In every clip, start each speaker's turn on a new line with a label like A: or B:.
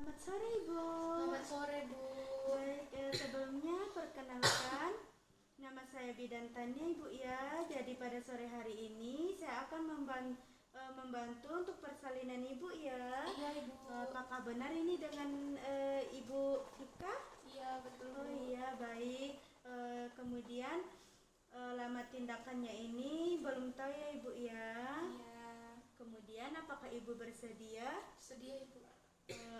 A: Selamat sore Ibu.
B: Selamat sore, Bu.
A: Baik, sebelumnya perkenalkan, nama saya Bidan Tania Ibu ya. Jadi pada sore hari ini saya akan membantu untuk persalinan Ibu ya.
B: Iya, Ibu.
A: Apakah benar ini dengan Ibu Ika?
B: Iya, betul,
A: Oh
B: Bu.
A: iya, baik. Kemudian lama tindakannya ini belum tahu ya Ibu ya.
B: Iya.
A: Kemudian apakah Ibu bersedia?
B: Sedia, Ibu.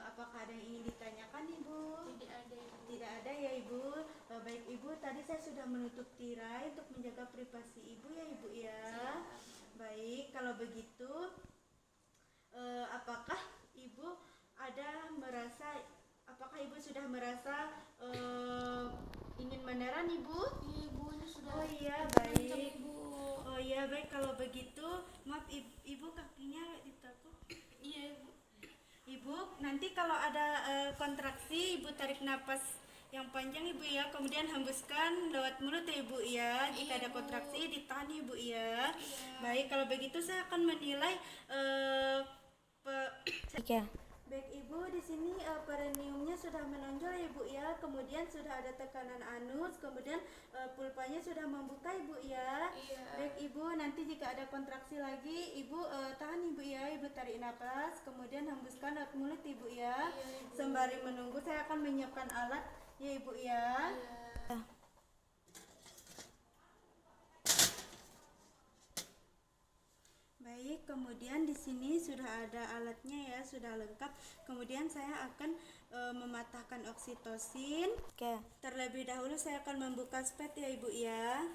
A: Apakah ada yang ingin ditanyakan Ibu?
B: Tidak ada, Ibu.
A: Tidak ada ya Ibu. Baik Ibu, tadi saya sudah menutup tirai untuk menjaga privasi Ibu ya Ibu ya.
B: Siap.
A: Baik, kalau begitu apakah Ibu apakah Ibu sudah merasa ingin meneran Ibu?
B: Iya, Ibu, ini sudah
A: Oh iya,
B: terancam,
A: baik.
B: Ibu.
A: Oh iya, baik, kalau begitu maaf Ibu kakinya ditekuk.
B: Iya, Ibu.
A: Ibu, nanti kalau ada kontraksi, Ibu tarik napas yang panjang Ibu ya, kemudian hembuskan lewat mulut ya Ibu ya. Jika
B: Iya,
A: ada
B: Bu.
A: kontraksi, ditahan ya Ibu ya.
B: Iya.
A: Baik, kalau begitu saya akan menilai
B: Oke.
A: baik Ibu, di sini perineumnya sudah menonjol ya Ibu ya, kemudian sudah ada tekanan anus, kemudian pulpanya sudah membuka Ibu ya.
B: Iya.
A: Baik Ibu, nanti jika ada kontraksi lagi, Ibu tahan Ibu ya, Ibu tarik nafas, kemudian hembuskan lewat mulut Ibu ya.
B: Iya, Ibu.
A: Sembari menunggu saya akan menyiapkan alat ya Ibu ya.
B: Iya.
A: Baik, kemudian di sini sudah ada alatnya ya, sudah lengkap. Kemudian saya akan mematahkan oksitosin.
B: Oke.
A: Terlebih dahulu saya akan membuka spet ya Ibu ya.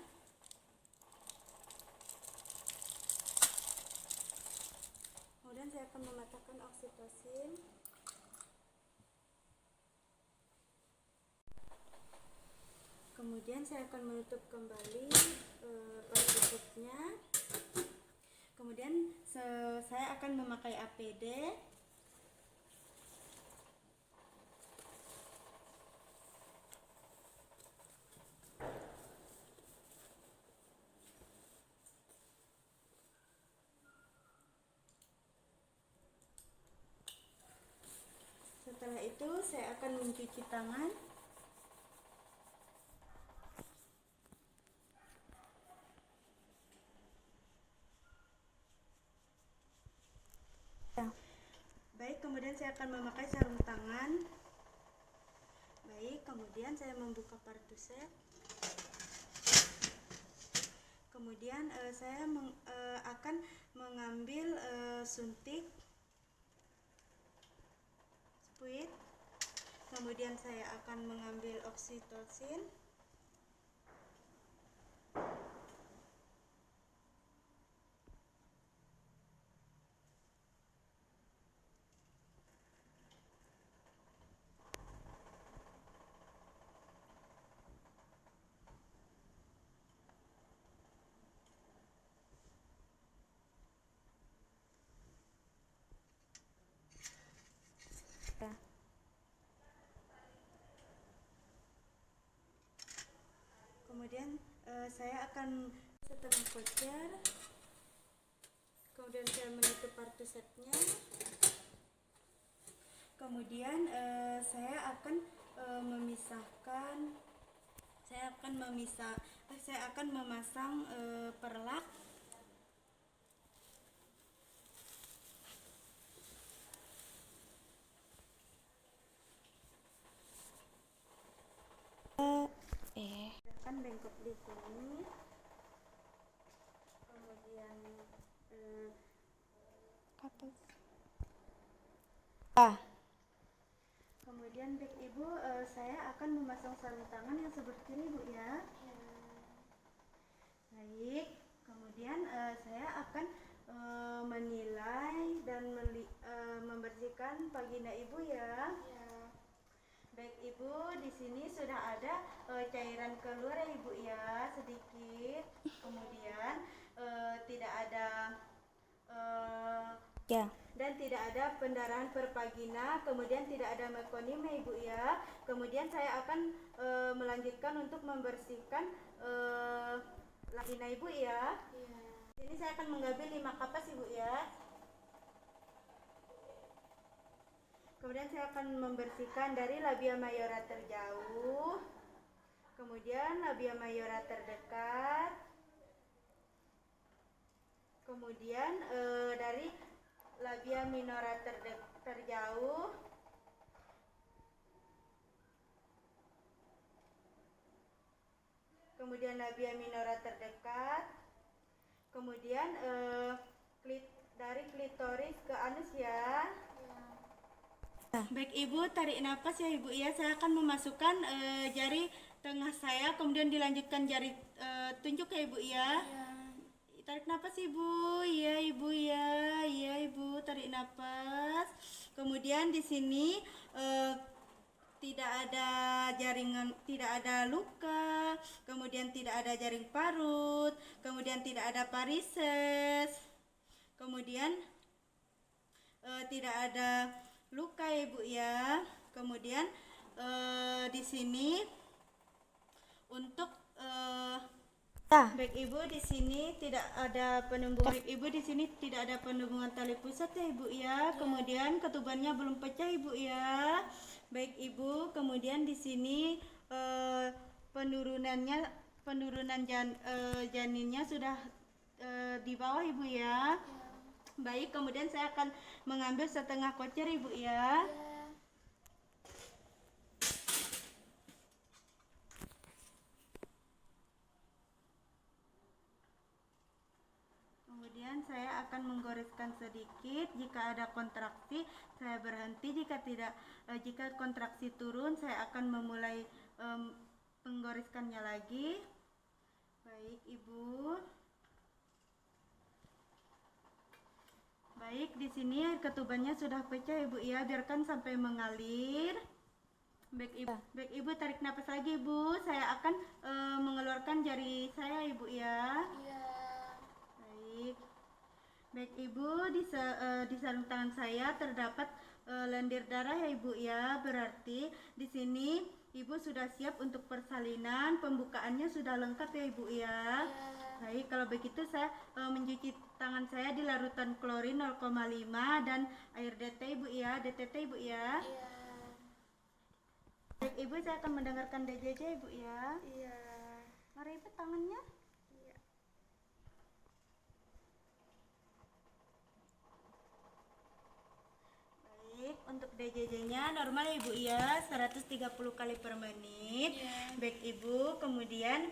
A: Kemudian saya akan mematahkan oksitosin. Kemudian saya akan menutup kembali pertutupnya. Kemudian saya akan memakai APD. Setelah itu saya akan mencuci tangan.
B: Ya.
A: Baik, kemudian saya akan memakai sarung tangan. Baik, kemudian saya membuka partuset. Kemudian saya akan mengambil suntik spuit. Kemudian saya akan mengambil oksitosin.
B: Ya.
A: Kemudian saya akan setengah kocar. Kemudian saya menutup partusetnya. Kemudian saya akan memasang perlak. Akan bengkok di sini. Kemudian kemudian baik Ibu, saya akan memasang sarung tangan yang seperti ini Bu ya. Baik, kemudian saya akan menilai dan membersihkan vagina Ibu ya. Baik Ibu, di sini sudah ada cairan keluar ya Ibu ya, sedikit. Kemudian tidak ada
B: Ya.
A: dan tidak ada pendarahan per vagina, kemudian tidak ada mekonim ya Ibu ya. Kemudian saya akan melanjutkan untuk membersihkan vagina Ibu ya. Ini saya akan mengambil 5 kapas Ibu ya. Kemudian saya akan membersihkan dari labia mayora terjauh, kemudian labia mayora terdekat, kemudian dari labia minora terjauh, kemudian labia minora terdekat, kemudian dari klitoris ke anus ya. Baik Ibu, tarik nafas ya Ibu ya. Saya akan memasukkan jari tengah saya, kemudian dilanjutkan jari tunjuk ya Ibu ya. Tarik nafas Ibu, ya Ibu ya, ya Ibu, tarik nafas. Kemudian di sini tidak ada jaringan, tidak ada luka, kemudian tidak ada jaring parut, kemudian tidak ada varises, kemudian tidak ada luka ya Ibu ya. Kemudian di sini untuk baik Ibu, di sini tidak ada penumbuhan. Baik Ibu, di sini tidak ada penumbuhan tali pusat ya Ibu ya. Kemudian ketubannya belum pecah Ibu ya. Baik Ibu, kemudian di sini penurunan janinnya sudah di bawah Ibu ya. Baik, kemudian saya akan mengambil setengah kocer Ibu ya. Kemudian saya akan menggoreskan sedikit. Jika ada kontraksi, saya berhenti. Jika kontraksi turun, saya akan memulai menggoreskannya lagi. Baik Ibu. Baik, di sini ketubannya sudah pecah Ibu ya, biarkan sampai mengalir. Baik Ibu, tarik napas lagi Ibu. Saya akan mengeluarkan jari saya Ibu ya. Baik. Baik Ibu, di sarung tangan saya terdapat lendir darah ya Ibu ya. Berarti di sini Ibu sudah siap untuk persalinan, pembukaannya sudah lengkap ya Ibu ya. Baik, kalau begitu saya mencuci tangan saya di larutan klorin 0,5 dan air DT Ibu ya, DTT Ibu ya. Baik Ibu, saya akan mendengarkan DJJ Ibu ya. Mari Ibu tangannya. Baik, untuk DJJ-nya normal ya Ibu ya, 130 kali per menit. Baik Ibu, kemudian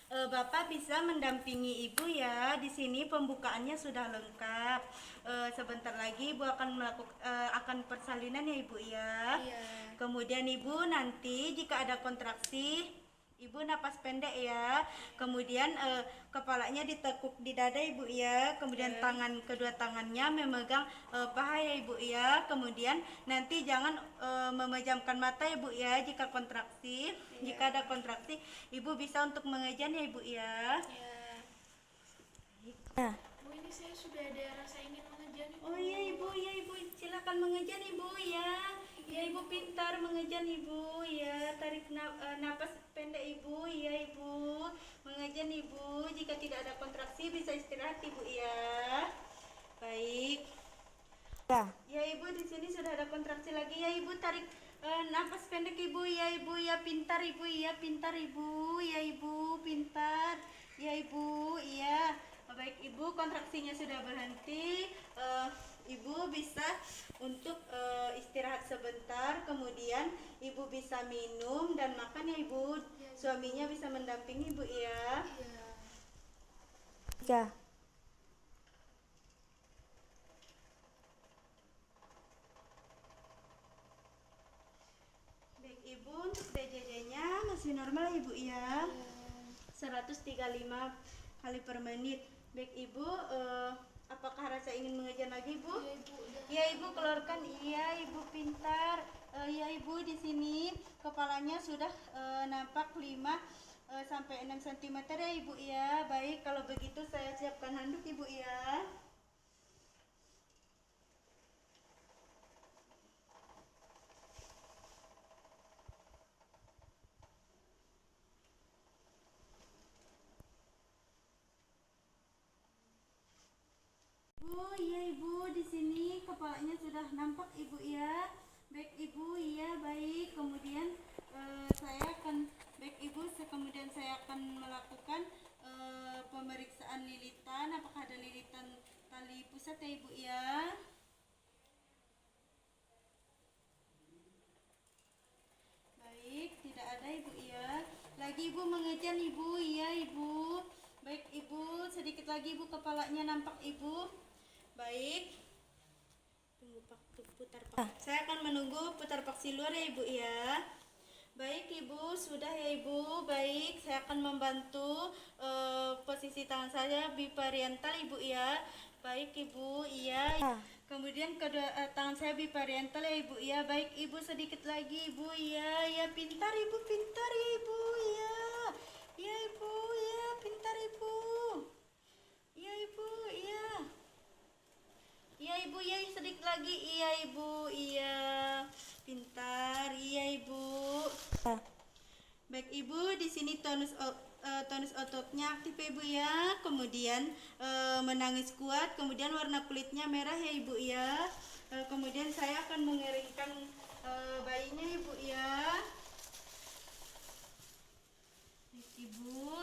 A: Bapak bisa mendampingi Ibu ya. Di sini pembukaannya sudah lengkap. Sebentar lagi Ibu akan persalinan ya Ibu ya. Kemudian Ibu nanti jika ada kontraksi, Ibu napas pendek ya. Kemudian kepalanya ditekuk di dada Ibu ya. Kemudian kedua tangannya memegang paha ya Ibu ya. Kemudian nanti jangan memejamkan mata Ibu ya jika kontraksi. Jika ada kontraksi, Ibu bisa untuk mengejan ya Ibu ya.
B: Bu, ini saya sudah ada rasa ingin mengejan Ibu.
A: Oh iya Ibu, ya Ibu, silakan mengejan Ibu ya. Ya Ibu pintar mengejan Ibu ya. Tarik napas pendek Ibu, ya Ibu. Mengejan Ibu. Jika tidak ada kontraksi bisa istirahat Ibu ya. Baik. Ya Ibu, di sini sudah ada kontraksi lagi ya Ibu. Tarik napas pendek Ibu, ya Ibu, ya pintar Ibu, ya pintar Ibu, ya Ibu pintar, ya Ibu, iya. Baik Ibu, kontraksinya sudah berhenti. Ibu bisa untuk istirahat sebentar, kemudian Ibu bisa minum dan makan ya Ibu. Suaminya bisa mendampingi Ibu ya. Baik Ibu, untuk DJJ-nya masih normal Ibu ya. 135 kali per menit. Baik Ibu, apakah rasa ingin mengejar lagi Ibu? Ya Ibu, keluarkan. Iya Ibu pintar. Ya Ibu, di sini kepalanya sudah nampak 5 sampai 6 cm ya Ibu ya. Baik, kalau begitu saya siapkan handuk Ibu ya. Bu, iya Ibu, di sini kepalanya sudah nampak ibu ya. Baik ibu, iya baik. Kemudian saya akan kemudian saya akan melakukan pemeriksaan lilitan. Apakah ada lilitan tali pusat ya ibu ya? Baik, tidak ada ibu ya. Lagi ibu mengejan ibu, iya ibu. Baik ibu, sedikit lagi ibu kepalanya nampak ibu. Baik. Tunggu putar pak. Saya akan menunggu putar paksi luar ya ibu ya. Baik ibu, sudah ya ibu. Baik, saya akan membantu posisi tangan saya bipariental ibu ya. Baik ibu, iya. Kemudian kedua tangan saya bipariental ya ibu ya. Baik ibu, sedikit lagi ibu ya. Ya pintar ibu, pintar ya ibu ya. Ya ibu ya, pintar ibu. Ya ibu, iya. Iya ibu, ya sedikit lagi. Iya ibu, iya. Pintar, iya ibu. Baik ibu, di sini tonus ototnya aktif ya ibu ya. Kemudian menangis kuat, kemudian warna kulitnya merah ya ibu ya. Kemudian saya akan mengeringkan bayinya ibu ya. Baik ibu.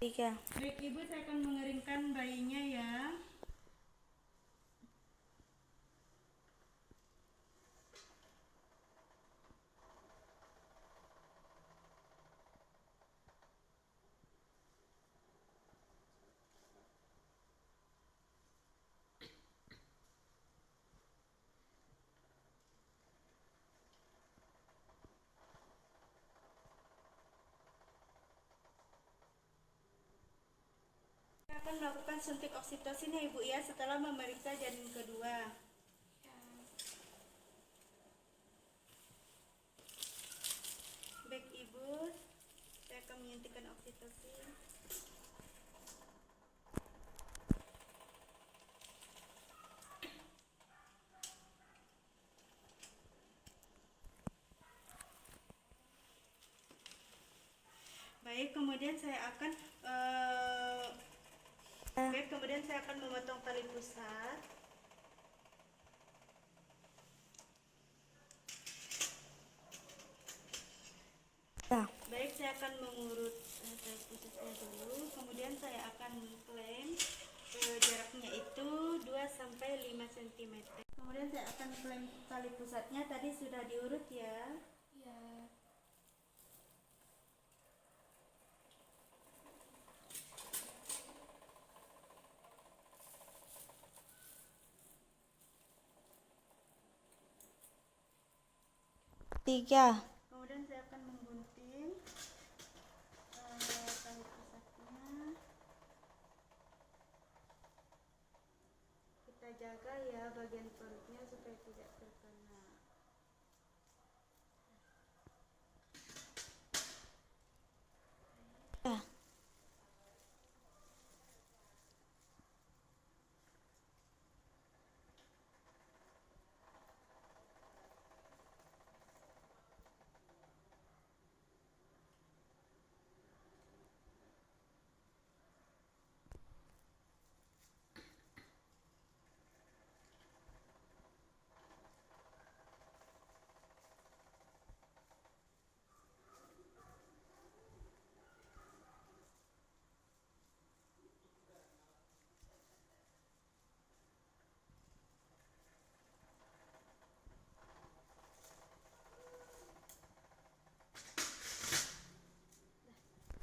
A: Baik ibu, saya akan mengeringkan bayinya ya. Saya akan melakukan suntik oksitosin ya ibu ya setelah memeriksa janin kedua. Baik ibu, saya akan menyuntikkan oksitosin. Baik, kemudian saya akan memotong tali pusat. Baik, saya akan mengurut tali pusatnya dulu. Kemudian saya akan klaim jaraknya itu 2-5 cm. Kemudian saya akan klaim tali pusatnya. Tadi sudah diurut ya.
B: Iya.
C: Tiga.
A: Kemudian saya akan menggunting tali pusatnya. Kita jaga ya bagian perutnya supaya tidak terkena.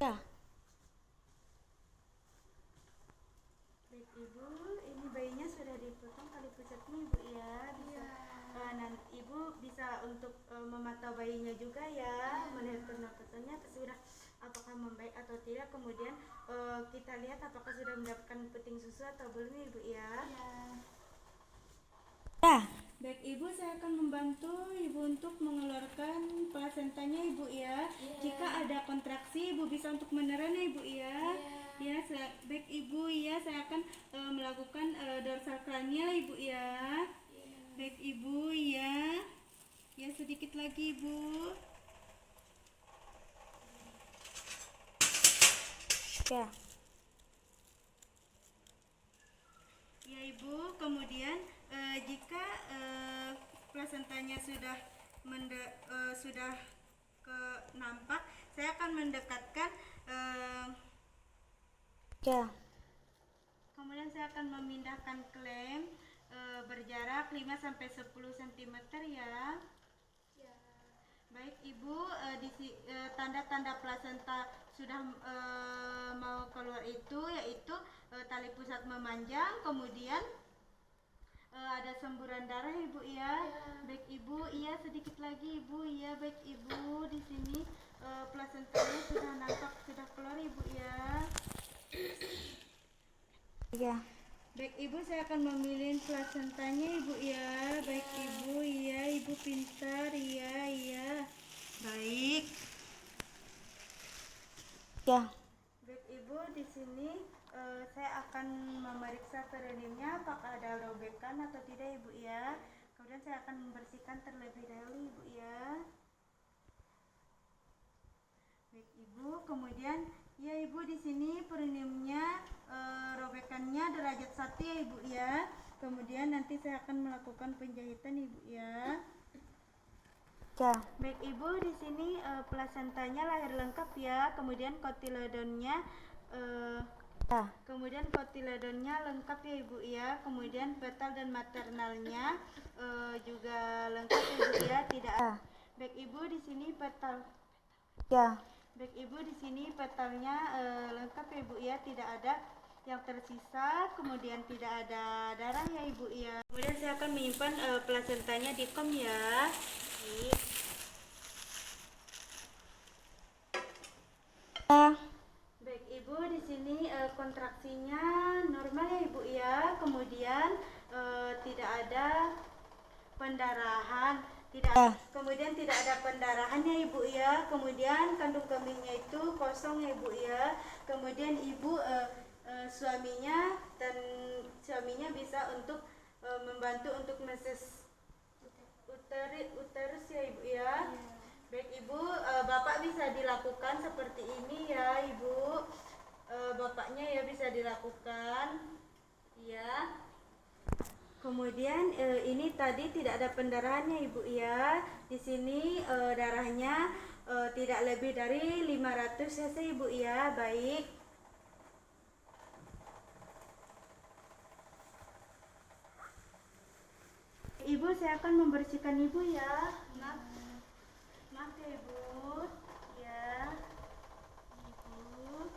C: Ya.
A: Baik ibu, ini bayinya sudah dipotong tali pusatnya ibu ya. Bisa nanti ibu bisa untuk memantau bayinya juga ya, melihat pernapasannya sudah apakah membaik atau tidak. Kemudian kita lihat apakah sudah mendapatkan puting susu atau belum ibu ya.
C: Ya.
A: Baik ibu, saya akan membantu ibu untuk mengeluarkan plasentanya ibu ya. Jika ada kontraksi ibu bisa untuk meneran ya ibu ya. Ya, baik ibu ya, saya akan melakukan dorsal kranial ibu ya. Baik ibu ya. Ya sedikit lagi ibu.
C: Ya.
A: Ibu. Kemudian jika plasentanya sudah nampak, saya akan mendekatkan. Ya. Kemudian saya akan memindahkan klem berjarak 5-10 cm ya.
B: Ya.
A: Baik Ibu, tanda-tanda plasenta sudah mau keluar itu yaitu tali pusat memanjang, kemudian ada semburan darah Ibu ya. Baik Ibu, iya sedikit lagi Ibu, iya baik Ibu, di sini plasentanya sudah nampak, sudah keluar Ibu ya. Ya. Baik Ibu, saya akan memilih plasentanya Ibu ya. Baik Ibu, iya Ibu pintar, iya. Baik. Ya. Baik Ibu, di sini saya akan memeriksa perineumnya apakah ada robekan atau tidak Ibu ya. Kemudian saya akan membersihkan terlebih dahulu Ibu ya. Baik Ibu, kemudian ya Ibu, di sini perineumnya robekannya derajat 1 ya Ibu ya. Kemudian nanti saya akan melakukan penjahitan Ibu ya. Ya. Baik Ibu, di sini plasentanya lahir lengkap ya. Kemudian kotiledonnya kemudian kotiledonnya lengkap ya Ibu ya. Kemudian fetal dan maternalnya juga lengkap ya Ibu ya. Tidak. Baik Ibu, di sini fetal. Ya. Baik Ibu, di sini fetalnya lengkap ya Ibu ya. Tidak ada yang tersisa. Kemudian tidak ada darah ya Ibu ya. Kemudian saya akan menyimpan plasentanya di kom ya. Baik Ibu, di sini kontraksinya normal ya Ibu ya. Kemudian tidak ada pendarahan, kemudian tidak ada pendarahan ya Ibu ya. Kemudian kandung kemihnya itu kosong ya Ibu ya. Kemudian Ibu suaminya bisa untuk membantu untuk meses uterus ya Ibu ya. Baik Ibu, Bapak bisa dilakukan seperti ini ya Ibu. Bapaknya ya bisa dilakukan ya. Kemudian ini tadi tidak ada pendarahannya Ibu ya. Di sini darahnya tidak lebih dari 500 cc Ibu ya. Baik. Ibu, saya akan membersihkan Ibu ya. Maaf ya Ibu. Ya. Ibu.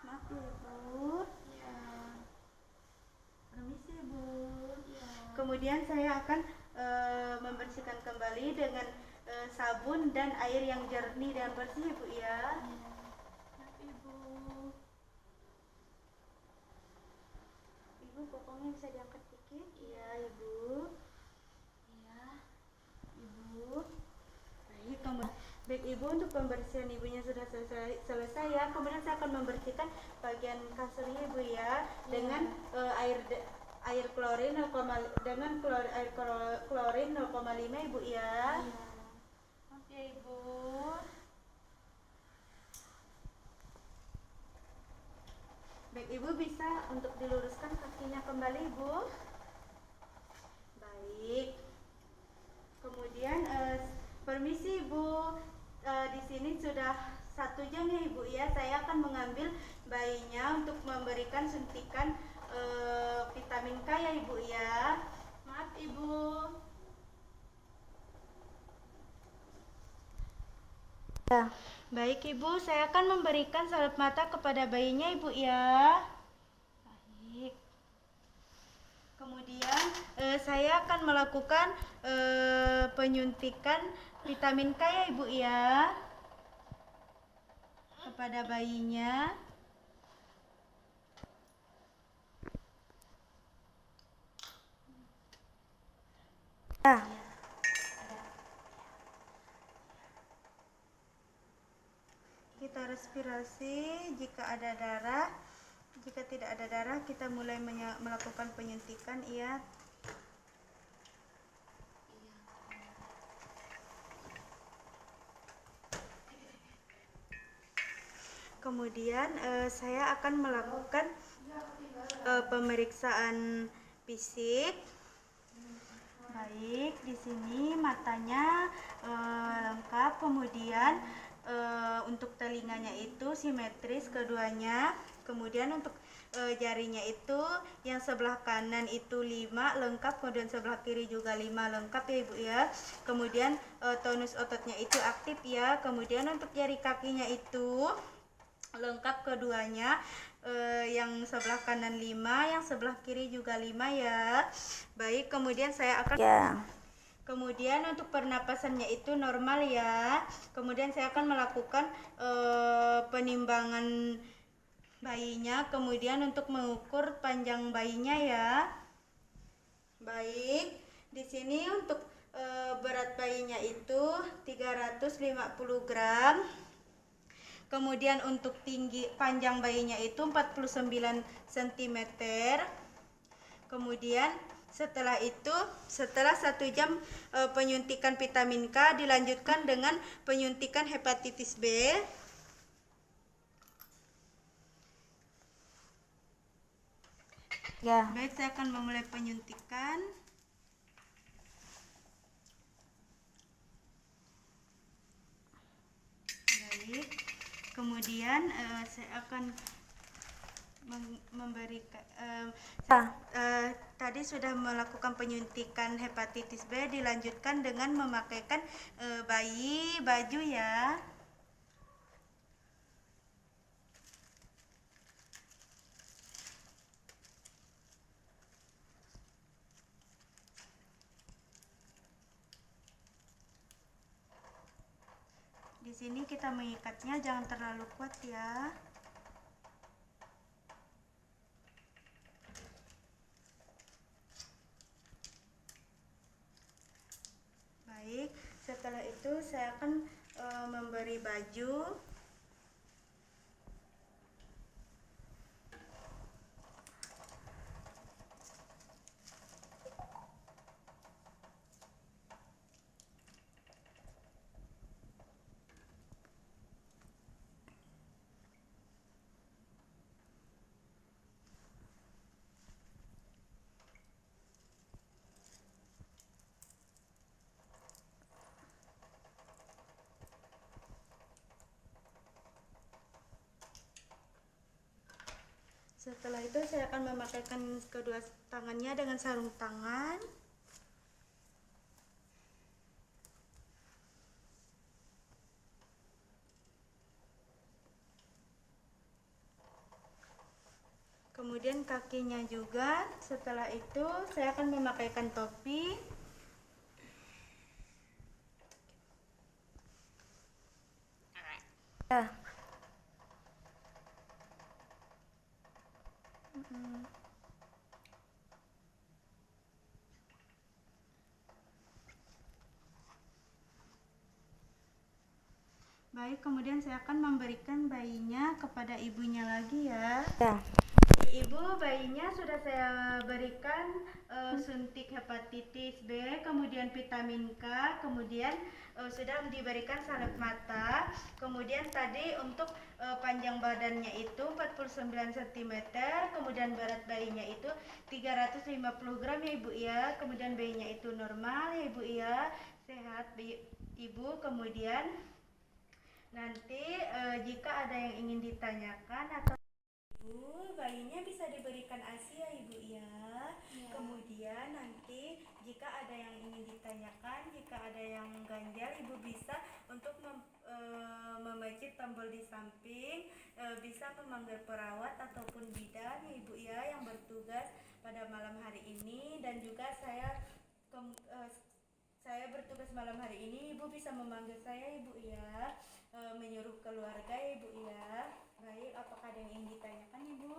A: Maaf ya Ibu. Ya. Permisi Ibu. Ya. Kemudian saya akan membersihkan kembali dengan sabun dan air yang jernih dan bersih Ibu ya. Maaf Ibu. Ibu, pokoknya bisa diangkat dikit. Iya Ibu. Iya. Ibu. Baik Ibu, untuk pembersihan Ibunya sudah selesai ya. Kemudian saya akan membersihkan bagian kasurnya Ibu ya dengan air klorin 0,5 Ibu ya. Oke Ibu. Baik Ibu, bisa untuk diluruskan kakinya kembali Ibu. Baik. Kemudian permisi Ibu, di sini sudah 1 jam ya Ibu ya. Saya akan mengambil bayinya untuk memberikan suntikan vitamin K ya Ibu ya. Maaf Ibu. Ya. Baik Ibu, saya akan memberikan salep mata kepada bayinya Ibu ya. Baik. Kemudian saya akan melakukan penyuntikan vitamin K ya Ibu ya kepada bayinya. Kita respirasi jika ada darah. Jika tidak ada darah, kita mulai melakukan penyuntikan ya. Kemudian saya akan melakukan pemeriksaan fisik. Baik, di sini matanya lengkap, kemudian untuk telinganya itu simetris keduanya, kemudian untuk jarinya itu yang sebelah kanan itu 5 lengkap, kemudian sebelah kiri juga 5 lengkap ya Ibu ya. Kemudian tonus ototnya itu aktif ya. Kemudian untuk jari kakinya itu lengkap keduanya, yang sebelah kanan 5, yang sebelah kiri juga 5 ya. Baik, kemudian saya akan Kemudian untuk pernapasannya itu normal ya. Kemudian saya akan melakukan penimbangan bayinya, kemudian untuk mengukur panjang bayinya ya. Baik, di sini untuk berat bayinya itu 350 gram. Kemudian untuk tinggi panjang bayinya itu 49 cm. Kemudian setelah itu, setelah 1 jam penyuntikan vitamin K, dilanjutkan dengan penyuntikan hepatitis B. Ya. Baik, saya akan memulai penyuntikan. Baik, kemudian saya akan memberikan tadi sudah melakukan penyuntikan hepatitis B, dilanjutkan dengan memakaikan baju ya. Di sini kita mengikatnya jangan terlalu kuat ya. Baik, setelah itu saya akan memberi baju. Setelah itu saya akan memakaikan kedua tangannya dengan sarung tangan. Kemudian kakinya juga. Setelah itu saya akan memakaikan topi. Ya. Baik, kemudian saya akan memberikan bayinya kepada ibunya lagi ya. Ya. Ibu, bayinya sudah saya berikan suntik hepatitis B, kemudian vitamin K, kemudian sudah diberikan salep mata. Kemudian tadi untuk panjang badannya itu 49 cm, kemudian berat bayinya itu 350 gram ya Ibu ya. Kemudian bayinya itu normal ya Ibu ya, sehat Ibu. Kemudian nanti jika ada yang ingin ditanyakan atau Ibu, bayinya bisa diberikan ASI ya Ibu ya. Kemudian nanti jika ada yang ingin ditanyakan, jika ada yang ganjal, Ibu bisa untuk memecit tombol di samping, bisa memanggil perawat ataupun bidan ya Ibu ya yang bertugas pada malam hari ini. Dan juga saya bertugas malam hari ini, Ibu bisa memanggil saya Ibu ya, menyuruh keluarga ya Ibu ya. Baik, apakah ada yang ingin ditanyakan Ibu?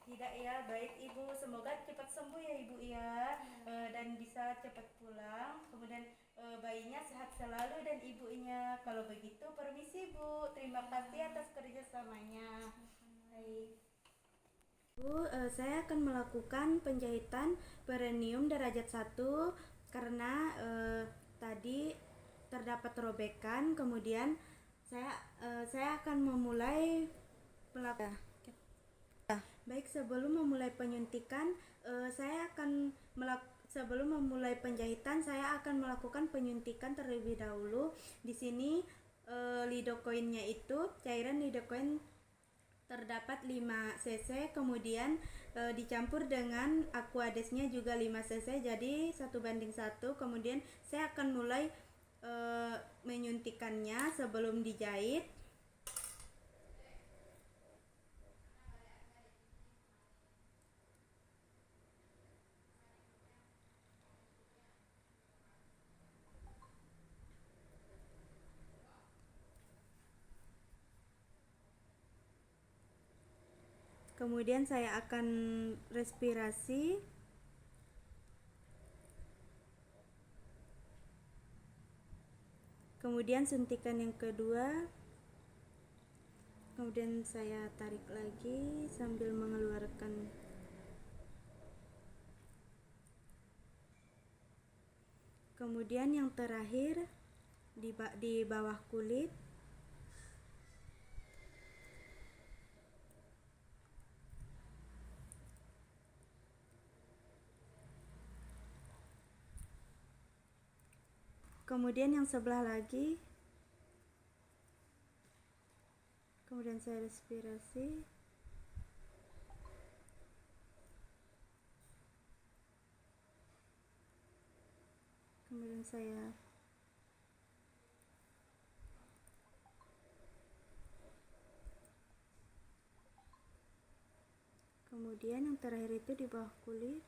A: Tidak ya, baik Ibu, semoga cepat sembuh ya Ibu ya, dan bisa cepat pulang. Kemudian bayinya sehat selalu dan ibunya. Kalau begitu permisi Bu, terima kasih atas kerjasamanya. Baik Bu, saya akan melakukan penjahitan perineum derajat 1 karena tadi terdapat robekan. Kemudian saya akan memulai Baik, sebelum memulai penyuntikan, sebelum memulai penjahitan, saya akan melakukan penyuntikan terlebih dahulu. Di sini lidocaine-nya itu cairan lidocaine terdapat 5 cc, kemudian dicampur dengan Aquadesnya juga 5 cc, jadi 1:1. Kemudian saya akan mulai menyuntikannya sebelum dijahit. Kemudian saya akan respirasi. Kemudian suntikan yang kedua. Kemudian saya tarik lagi sambil mengeluarkan. Kemudian yang terakhir di bawah kulit. Kemudian yang sebelah lagi. Kemudian saya respirasi. Kemudian yang terakhir itu di bawah kulit.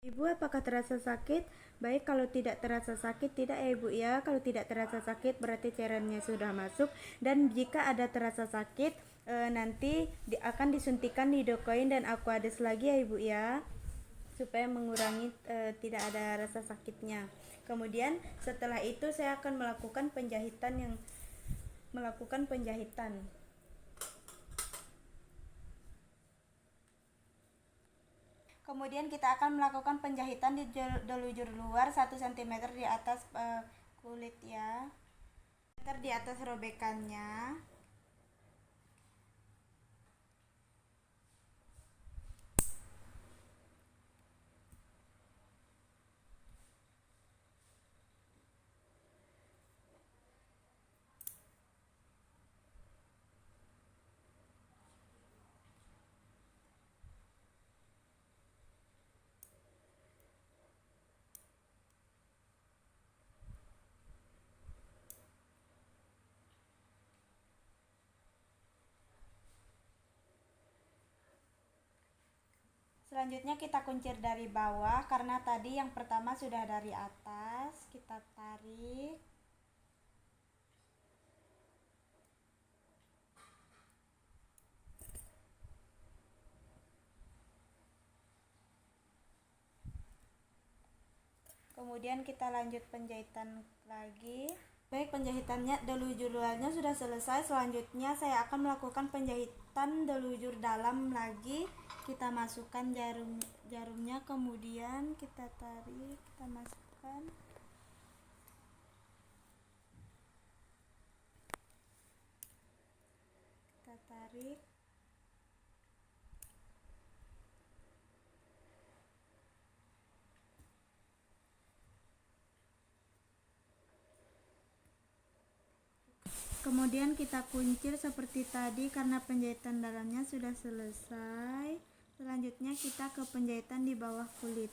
A: Ibu, apakah terasa sakit? Baik, kalau tidak terasa sakit, tidak ya Ibu ya. Kalau tidak terasa sakit berarti cairannya sudah masuk. Dan jika ada terasa sakit, nanti akan disuntikan lidocaine dan Aquades lagi ya Ibu ya, supaya mengurangi tidak ada rasa sakitnya. Kemudian setelah itu saya akan melakukan penjahitan. Kemudian kita akan melakukan penjahitan di delujur luar 1 cm di atas kulit ya. Di atas robekannya. Selanjutnya kita kuncir dari bawah, karena tadi yang pertama sudah dari atas. Kita tarik. Kemudian kita lanjut penjahitan lagi. Baik, penjahitannya delujur luarnya sudah selesai. Selanjutnya saya akan melakukan penjahitan delujur dalam lagi. Kita masukkan jarumnya, kemudian kita tarik, kita masukkan. Kita tarik. Kemudian kita kuncir seperti tadi karena penjahitan dalamnya sudah selesai. Selanjutnya kita ke penjahitan di bawah kulit.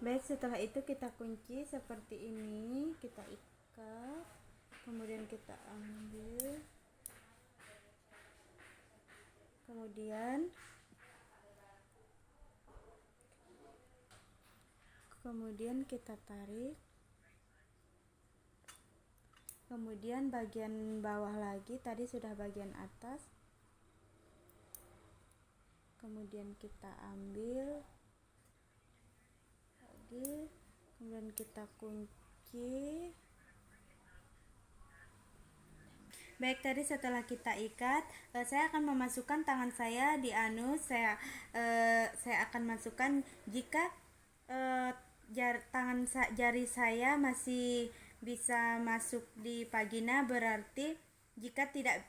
A: Baik, setelah itu kita kunci seperti ini, kita ikat, kemudian kita ambil, kemudian kita tarik. Kemudian bagian bawah lagi, tadi sudah bagian atas. Kemudian kita ambil lagi, kemudian kita kunci. Baik, tadi setelah kita ikat, saya akan memasukkan tangan saya di anus. Saya akan masukkan jika jari saya masih bisa masuk di vagina, berarti jika tidak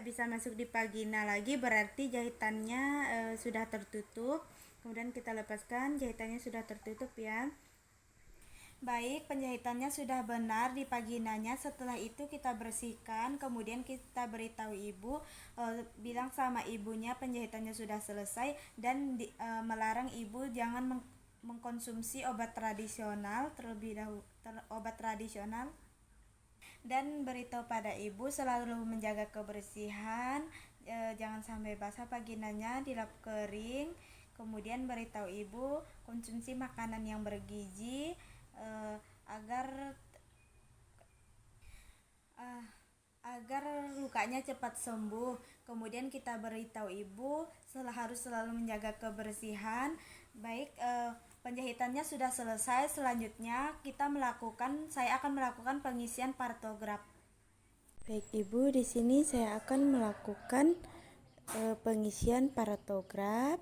A: bisa masuk di vagina lagi, berarti jahitannya sudah tertutup. Kemudian kita lepaskan, jahitannya sudah tertutup ya. Baik, penjahitannya sudah benar di vaginanya. Setelah itu kita bersihkan, kemudian kita beritahu ibu, bilang sama ibunya penjahitannya sudah selesai, dan melarang ibu jangan mengkonsumsi obat tradisional terlebih dahulu, obat tradisional, dan beritahu pada ibu selalu menjaga kebersihan, jangan sampai basah vaginanya, dilap kering. Kemudian beritahu ibu konsumsi makanan yang bergizi, agar lukanya cepat sembuh. Kemudian kita beritahu ibu harus selalu menjaga kebersihan. Baik, penjahitannya sudah selesai. Selanjutnya saya akan melakukan pengisian partograf. Baik ibu, di sini saya akan melakukan pengisian partograf,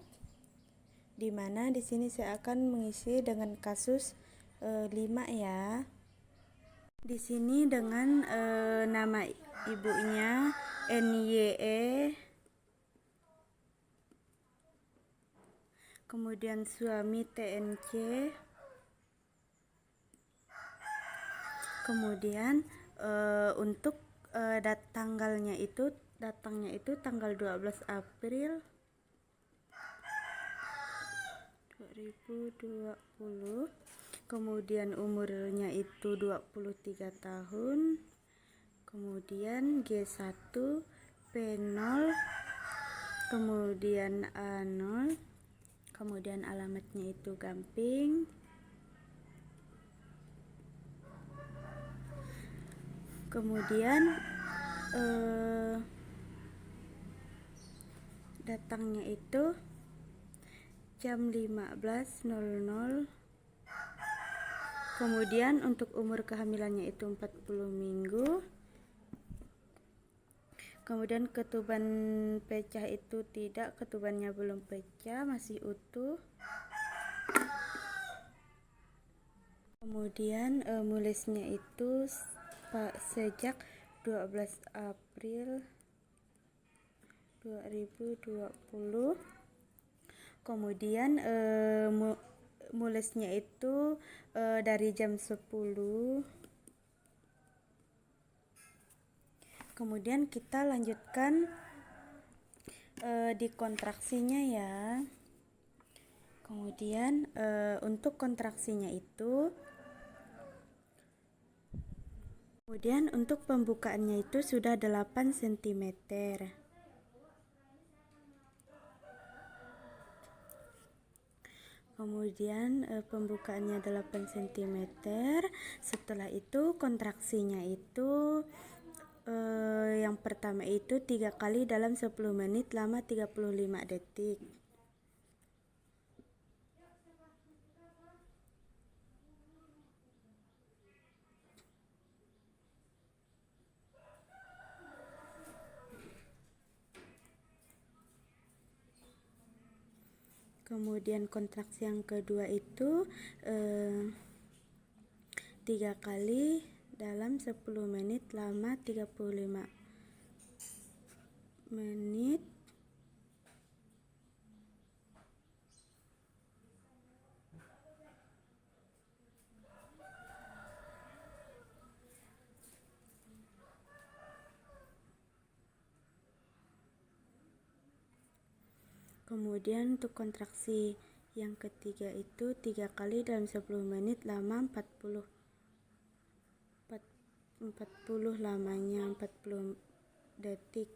A: di mana di sini saya akan mengisi dengan kasus 5 ya. Di sini dengan nama ibunya NYE, kemudian suami TNC, kemudian untuk datangnya itu tanggal 12 April 2020. Kemudian umurnya itu 23 tahun. Kemudian G1, P0, kemudian A0. Kemudian alamatnya itu Gamping. Kemudian datangnya itu jam 15.00. Kemudian untuk umur kehamilannya itu 40 minggu. Kemudian ketuban pecah itu tidak, ketubannya belum pecah, masih utuh. Kemudian mulesnya itu sejak 12 April 2020. Kemudian mulesnya itu dari jam 10. Kemudian kita lanjutkan di kontraksinya ya. Kemudian untuk kontraksinya itu, kemudian untuk pembukaannya itu sudah 8 cm. Kemudian pembukaannya 8 cm. Setelah itu kontraksinya itu yang pertama itu 3 kali dalam 10 menit lama 35 detik. Kemudian kontraksi yang kedua itu 3 kali dalam 10 menit lama 35 menit. Kemudian untuk kontraksi yang ketiga itu 3 kali dalam 10 menit lama 40 lamanya 40 detik.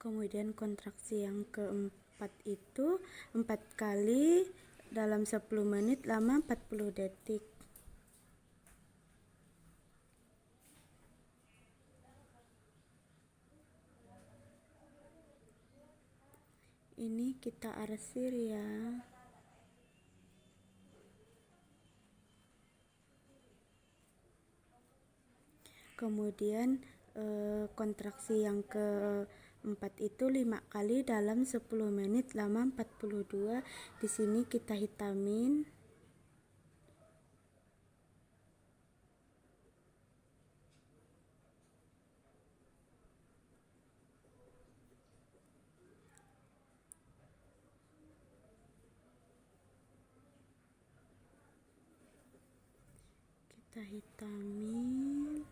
A: Kemudian kontraksi yang keempat itu 4 kali dalam 10 menit lama 40 detik. Ini kita arsir ya. Kemudian kontraksi yang keempat itu 5 kali dalam 10 menit lama 42. Di sini kita hitamin. Kita hitamin.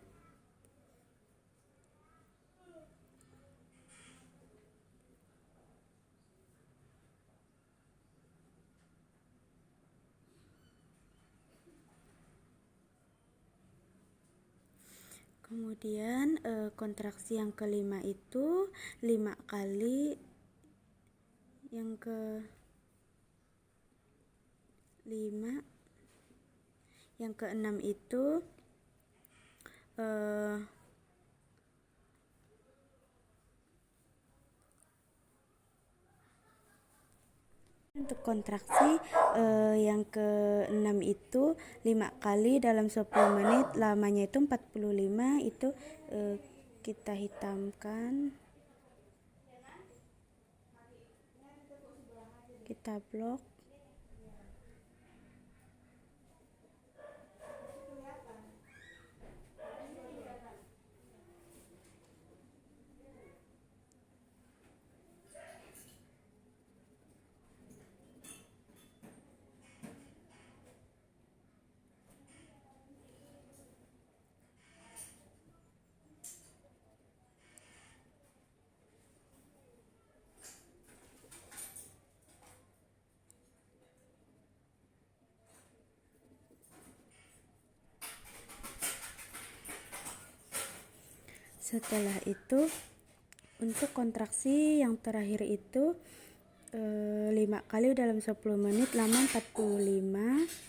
A: Kemudian kontraksi yang kelima itu 5 kali, yang ke 5, yang keenam itu untuk kontraksi yang ke-6 itu 5 kali dalam 10 menit, lamanya itu 45. Itu kita hitamkan, kita blok. Setelah itu untuk kontraksi yang terakhir itu 5 kali dalam 10 menit lama 45.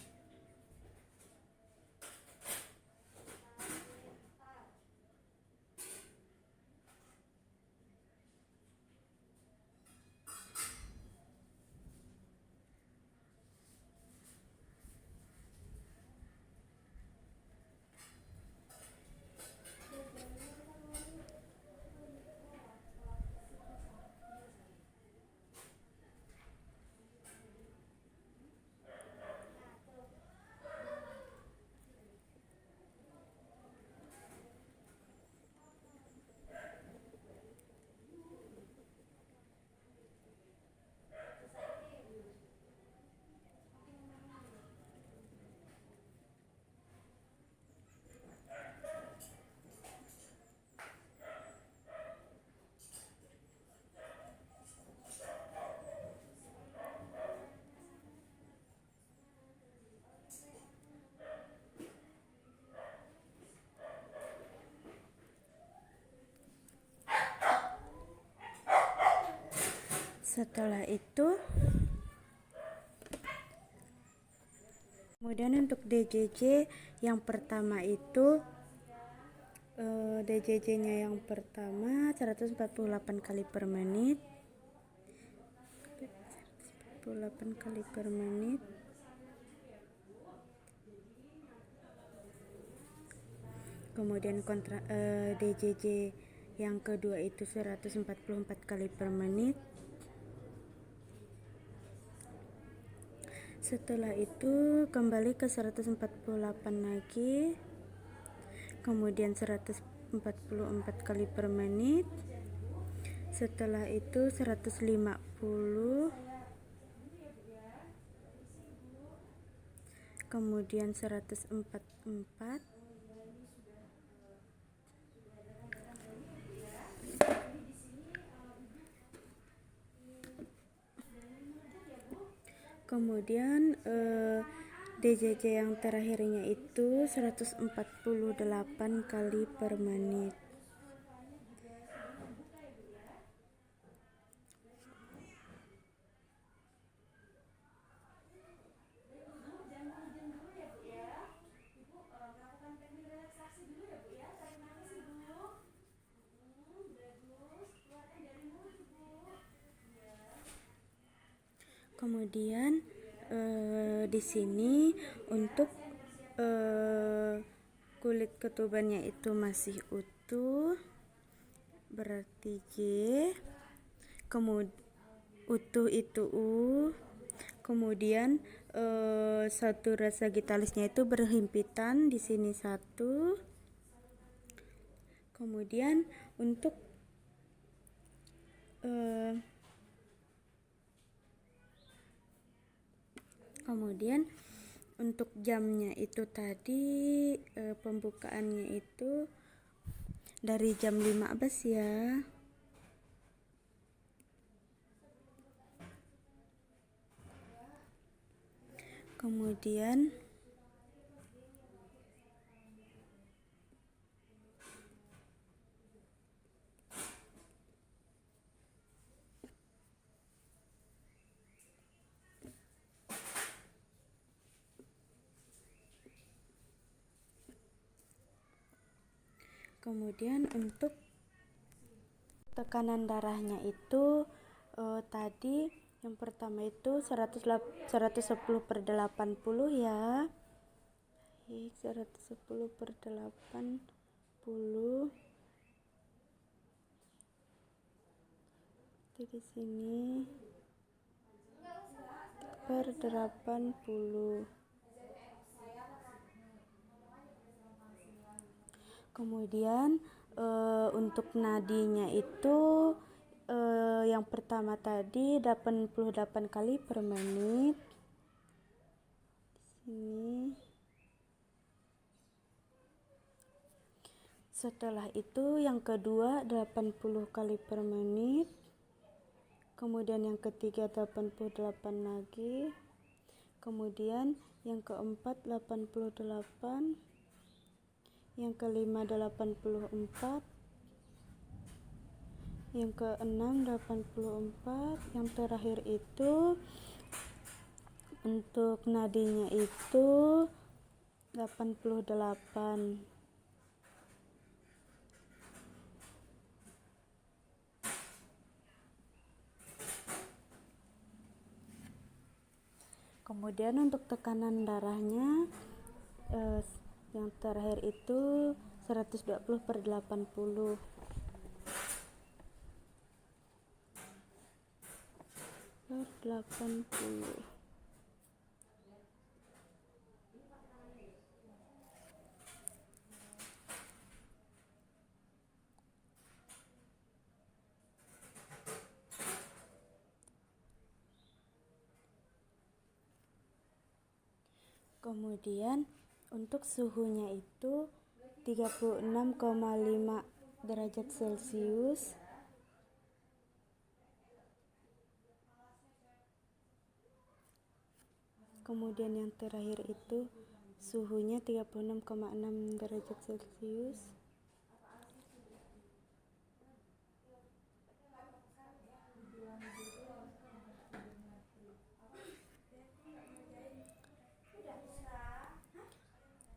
A: Setelah itu kemudian untuk DJJ yang pertama itu DJJ-nya yang pertama 148 kali per menit. 148 kali per menit. Kemudian DJJ yang kedua itu 144 kali per menit. Setelah itu kembali ke 148 lagi, kemudian 144 kali per menit. Setelah itu 150, kemudian 144, kemudian DJJ yang terakhirnya itu 148 kali per menit. Kemudian di sini untuk kulit ketubannya itu masih utuh, berarti G. Utuh itu U. Kemudian satu rasa gitalisnya itu berhimpitan, di sini satu. Kemudian untuk jamnya itu tadi pembukaannya itu dari jam 15 ya. Kemudian untuk tekanan darahnya itu tadi yang pertama itu 110/80 ya. 110/80 di sini per 80. Kemudian untuk nadinya itu yang pertama tadi 88 kali per menit. Di sini. Setelah itu yang kedua 80 kali per menit. Kemudian yang ketiga 88 lagi. Kemudian yang keempat 88. Yang kelima 84. Yang keenam 84. Yang terakhir itu untuk nadinya itu 88. Kemudian untuk tekanan darahnya yang terakhir itu 120/80. Per 80. Kemudian untuk suhunya itu 36,5 derajat Celcius. Kemudian yang terakhir itu suhunya 36,6 derajat Celcius.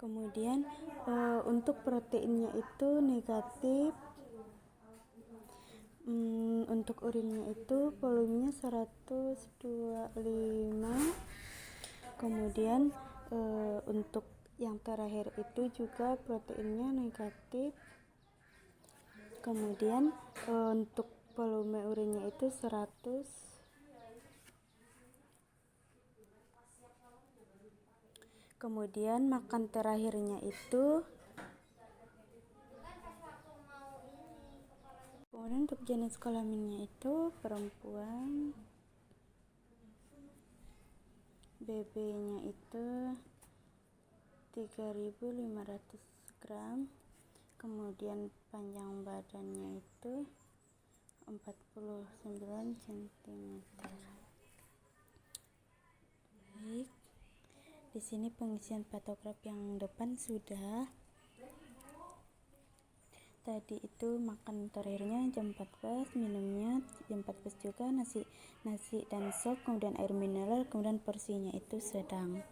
A: Kemudian untuk proteinnya itu negatif. Untuk urinnya itu volumenya 125. Kemudian untuk yang terakhir itu juga proteinnya negatif. Kemudian untuk volume urinnya itu 100. Kemudian makan terakhirnya itu. Kemudian untuk jenis kelaminnya itu perempuan. BB-nya itu 3.500 gram. Kemudian panjang badannya itu 49 cm. Baik. Di sini pengisian patograf yang depan sudah. Tadi itu makan terakhirnya jam 14, minumnya jam 14 juga, nasi dan sop, kemudian air mineral, kemudian porsinya itu sedang.